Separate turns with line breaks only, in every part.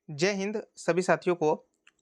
जय हिंद सभी साथियों को।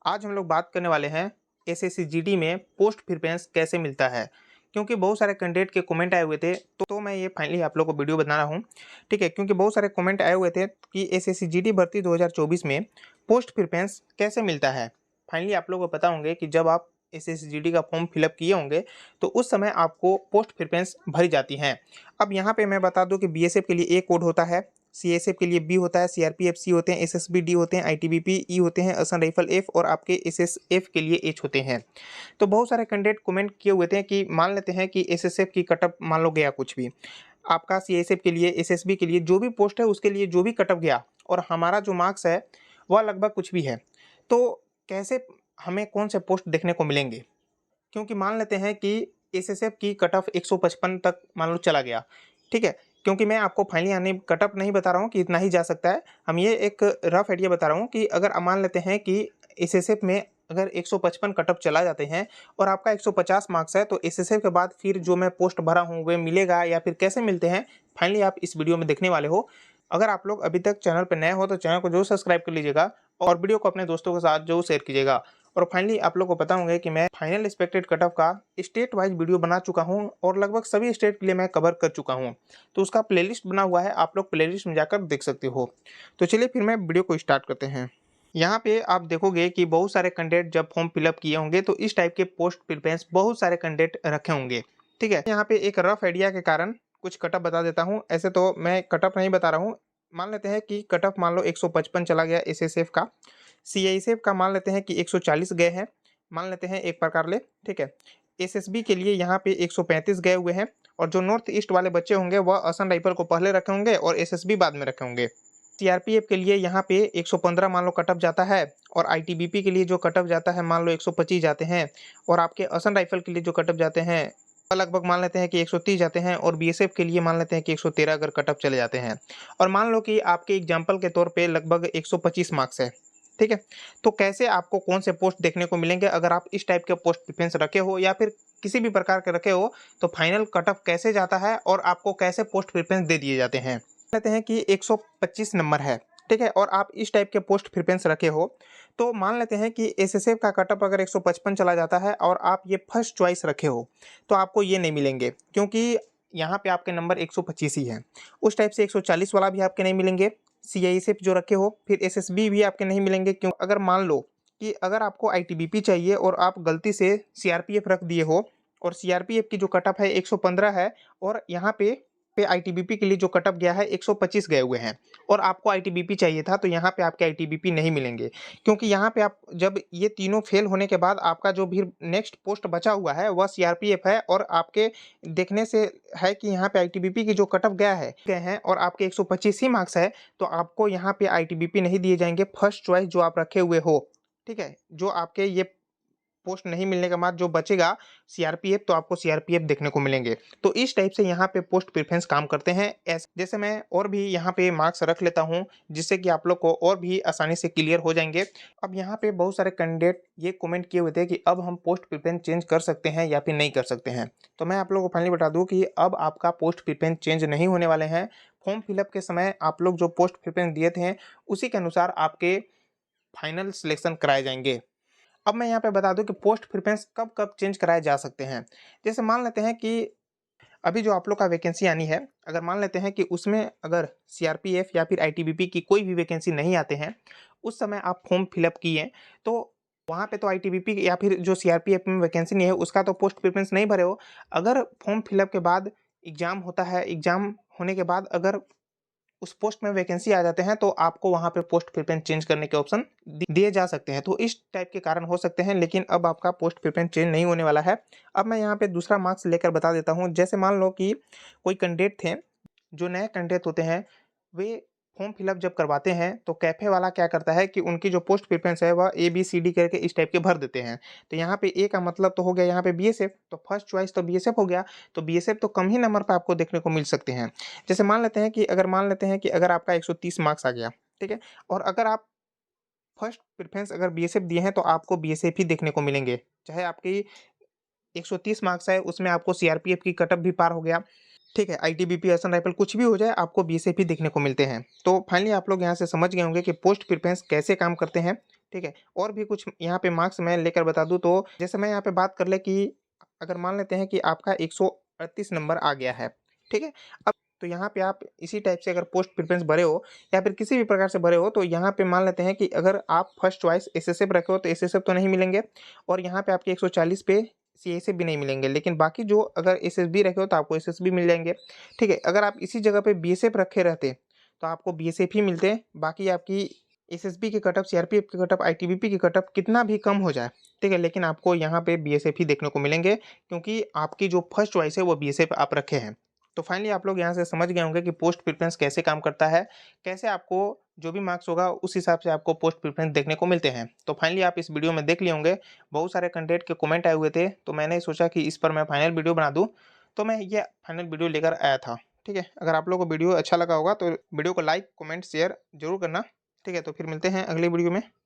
आज हम लोग बात करने वाले हैं एसएससी जीडी में पोस्ट प्रिफरेंस कैसे मिलता है। क्योंकि बहुत सारे कैंडिडेट के कमेंट आए हुए थे तो मैं ये फाइनली आप लोग को वीडियो बना रहा हूँ। ठीक है, क्योंकि बहुत सारे कमेंट आए हुए थे कि एसएससी जीडी भर्ती 2024 में पोस्ट प्रिफरेंस कैसे मिलता है। फाइनली आप लोग को पता होंगे कि जब आप एसएससी जीडी का फॉर्म फिलअप किए होंगे तो उस समय आपको पोस्ट प्रिफरेंस भरी जाती हैं। अब यहाँ पे मैं बता दूं कि बीएसएफ के लिए ए कोड होता है, सीएसएफ के लिए बी होता है, सीआरपीएफ सी होते हैं, एसएसबी डी होते हैं, आईटीबीपी ई होते हैं, असम राइफल एफ और आपके एसएसएफ के लिए एच होते हैं। तो बहुत सारे कैंडिडेट कमेंट किए हुए थे कि मान लेते हैं कि एसएसएफ की कटअप मान लो गया कुछ भी, आपका सीएसएफ के लिए एसएसबी के लिए जो भी पोस्ट है उसके लिए जो भी कटअप गया और हमारा जो मार्क्स है वह लगभग कुछ भी है, तो कैसे हमें कौन से पोस्ट देखने को मिलेंगे। क्योंकि मान लेते हैं कि एसएसएफ की कट ऑफ 155 तक मान लो चला गया। ठीक है, क्योंकि मैं आपको फाइनली आने कट ऑफ नहीं बता रहा हूँ कि इतना ही जा सकता है, हम ये एक रफ आइडिया बता रहा हूँ कि अगर मान लेते हैं कि एसएसएफ में अगर 155 कट ऑफ चला जाते हैं और आपका 150 मार्क्स है तो एसएसएफ के बाद फिर जो मैं पोस्ट भरा हूँ वे मिलेगा या फिर कैसे मिलते हैं, फाइनली आप इस वीडियो में देखने वाले हो। अगर आप लोग अभी तक चैनल पर नए हो तो चैनल को जरूर सब्सक्राइब कर लीजिएगा और वीडियो को अपने दोस्तों के साथ जरूर शेयर कीजिएगा। और फाइनली आप लोग को पता होंगे कि मैं फाइनल एक्सपेक्टेड कट ऑफ का स्टेट वाइज वीडियो बना चुका हूं और लगभग सभी स्टेट के लिए मैं कवर कर चुका हूं, तो उसका प्लेलिस्ट बना हुआ है, आप लोग प्लेलिस्ट में जाकर देख सकते हो। तो चलिए फिर मैं वीडियो को स्टार्ट करते हैं। यहाँ पे आप देखोगे कि बहुत सारे कैंडिडेट जब फॉर्म फिलअप किए होंगे तो इस टाइप के पोस्ट प्रिफरेंस बहुत सारे कैंडिडेट रखे होंगे। ठीक है, यहाँ पे एक रफ आइडिया के कारण कुछ कट ऑफ बता देता हूँ। ऐसे तो मैं कट ऑफ नहीं बता रहा हूँ। मान लेते हैं कि कट ऑफ मान लो 155 चला गया एसएसएफ का, सीआईएसएफ का मान लेते हैं कि 140 गए हैं, मान लेते हैं एक प्रकार ले। ठीक है, एसएसबी के लिए यहाँ पे 135 गए हुए हैं और जो नॉर्थ ईस्ट वाले बच्चे होंगे वह असम राइफल को पहले रखे होंगे और एसएसबी बाद में रखे होंगे। सीआरपीएफ के लिए यहाँ पे 115 मान लो कटअप जाता है और आईटीबीपी के लिए जो कटअप जाता है मान लो 125 जाते हैं और आपके असम राइफल के लिए जो कटअप जाते हैं लगभग मान लेते हैं कि 130 जाते हैं और बीएसएफ के लिए मान लेते हैं कि 113 अगर कटअप चले जाते हैं और मान लो कि आपके एग्जाम्पल के तौर पे लगभग 125 मार्क्स है। ठीक है, तो कैसे आपको कौन से पोस्ट देखने को मिलेंगे अगर आप इस टाइप के पोस्ट प्रिफरेंस रखे हो या फिर किसी भी प्रकार के रखे हो, तो फाइनल कट ऑफ कैसे जाता है और आपको कैसे पोस्ट प्रिफरेंस दे दिए जाते हैं। कहते हैं कि 125 नंबर है, ठीक है, और आप इस टाइप के पोस्ट प्रिफरेंस रखे हो तो मान लेते हैं कि एसएसएफ का कटअप अगर 155 चला जाता है और आप ये फर्स्ट चॉइस रखे हो तो आपको ये नहीं मिलेंगे, क्योंकि यहाँ पे आपके नंबर 125 ही है। उस टाइप से 140 वाला भी आपके नहीं मिलेंगे, सीआईएसएफ जो रखे हो, फिर एसएसबी भी आपके नहीं मिलेंगे। क्यों, अगर मान लो कि अगर आपको आईटीबीपी चाहिए और आप गलती से सीआरपीएफ रख दिए हो और सीआरपीएफ की जो कटअप है 115 है और यहाँ पे आईटीबीपी के लिए जो कटअप गया है 125 गए हुए हैं और आपको आईटीबीपी चाहिए था, तो यहाँ पे आपके आईटीबीपी नहीं मिलेंगे। क्योंकि यहाँ पे आप जब ये तीनों फेल होने के बाद आपका जो भी नेक्स्ट पोस्ट बचा हुआ है वह सीआरपीएफ है और आपके देखने से है कि यहाँ पे आईटीबीपी की जो कटअप गया है गए हैं और आपके 125 ही मार्क्स है, तो आपको यहाँ पे आईटीबीपी नहीं दिए जाएंगे फर्स्ट चॉइस जो आप रखे हुए हो। ठीक है, जो आपके ये पोस्ट नहीं मिलने के बाद जो बचेगा सीआरपीएफ, तो आपको सीआरपीएफ देखने को मिलेंगे। तो इस टाइप से यहाँ पे पोस्ट प्रेफरेंस काम करते हैं। ऐसे जैसे मैं और भी यहाँ पे मार्क्स रख लेता हूँ जिससे कि आप लोग को और भी आसानी से क्लियर हो जाएंगे। अब यहाँ पे बहुत सारे कैंडिडेट ये कमेंट किए हुए थे कि अब हम पोस्ट प्रेफरेंस चेंज कर सकते हैं या फिर नहीं कर सकते हैं, तो मैं आप लोगों को फाइनली बता दूँ कि अब आपका पोस्ट प्रेफरेंस चेंज नहीं होने वाले हैं। फॉर्म फिलअप के समय आप लोग जो पोस्ट प्रेफरेंस दिए थे उसी के अनुसार आपके फाइनल सिलेक्शन कराए जाएंगे। अब मैं यहाँ पे बता दूं कि पोस्ट प्रेफरेंस कब कब चेंज कराए जा सकते हैं। जैसे मान लेते हैं कि अभी जो आप लोग का वैकेंसी आनी है, अगर मान लेते हैं कि उसमें अगर सीआरपीएफ या फिर आईटीबीपी की कोई भी वैकेंसी नहीं आते हैं, उस समय आप फॉर्म फिलअप किए तो वहाँ पे तो आईटीबीपी या फिर जो सीआरपीएफ में वैकेंसी नहीं है उसका तो पोस्ट प्रेफरेंस नहीं भरे हो। अगर फॉर्म फिलअप के बाद एग्जाम होता है, एग्जाम होने के बाद अगर उस पोस्ट में वैकेंसी आ जाते हैं तो आपको वहाँ पे पोस्ट प्रेफरेंस चेंज करने के ऑप्शन दिए जा सकते हैं। तो इस टाइप के कारण हो सकते हैं, लेकिन अब आपका पोस्ट प्रेफरेंस चेंज नहीं होने वाला है। अब मैं यहाँ पे दूसरा मार्क्स लेकर बता देता हूँ। जैसे मान लो कि कोई कैंडिडेट थे, जो नए कैंडिडेट होते हैं वे फॉर्म फिलअप जब करवाते हैं तो कैफे वाला क्या करता है कि उनकी जो पोस्ट प्रेफरेंस है वह ABCD करके इस टाइप के भर देते हैं। तो यहाँ पे ए का मतलब तो हो गया यहाँ पे बीएसएफ, तो फर्स्ट चॉइस तो बीएसएफ हो गया, तो बीएसएफ तो कम ही नंबर पे आपको देखने को मिल सकते हैं। जैसे मान लेते हैं कि अगर आपका 130 मार्क्स आ गया, ठीक है, और अगर आप फर्स्ट प्रेफरेंस अगर बीएसएफ दिए हैं तो आपको बीएसएफ ही देखने को मिलेंगे। चाहे आपकी 130 मार्क्स है उसमें आपको सीआरपीएफ की कटअप भी पार हो गया, ठीक है, आईटीबीपी, असम राइफल कुछ भी हो जाए, आपको बीएसएफ ही देखने को मिलते हैं। तो फाइनली आप लोग यहाँ से समझ गए होंगे कि पोस्ट प्रिफरेंस कैसे काम करते हैं, ठीक है? और भी कुछ यहाँ पे मार्क्स मैं लेकर बता दूँ तो जैसे मैं यहाँ पे बात कर ले कि अगर मान लेते हैं कि आपका 138 नंबर आ गया है, ठीक है? अब तो यहाँ पे आप इसी टाइप से अगर पोस्ट प्रेफ़रेंस भरे हो या फिर किसी भी प्रकार से भरे हो, तो यहाँ पे मान लेते हैं कि अगर आप फर्स्ट चॉइस एसएसएफ रखे हो, तो एसएसएफ तो नहीं मिलेंगे और यहाँ पे आपके 140 पे सीएसएफ भी नहीं मिलेंगे। लेकिन बाकी जो अगर एसएसबी रखे हो, तो आपको एसएसबी मिल जाएँगे, ठीक है? अगर आप इसी जगह पे बीएसएफ रखे रहते, तो आपको बीएसएफ ही मिलते। बाकी आपकी एसएसबी की कट ऑफ, सीआरपीएफ की कट ऑफ, आईटीबीपी की कट ऑफ कितना भी कम हो जाए, ठीक है? लेकिन आपको यहाँ पे बीएसएफ ही देखने को मिलेंगे क्योंकि आपकी जो फर्स्ट चॉइस है वो बीएसएफ आप रखे हैं। तो फाइनली आप लोग यहाँ से समझ गए होंगे कि पोस्ट प्रेफ़रेंस कैसे काम करता है, कैसे आपको जो भी मार्क्स होगा उस हिसाब से आपको पोस्ट प्रेफ़रेंस देखने को मिलते हैं। तो फाइनली आप इस वीडियो में देख लिए होंगे, बहुत सारे कैंडिडेट के कमेंट आए हुए थे, तो मैंने सोचा कि इस पर मैं फाइनल वीडियो बना दूँ, तो मैं ये फाइनल वीडियो लेकर आया था, ठीक है? अगर आप लोगों को वीडियो अच्छा लगा होगा तो वीडियो को लाइक, कमेंट, शेयर ज़रूर करना, ठीक है? तो फिर मिलते हैं अगली वीडियो में।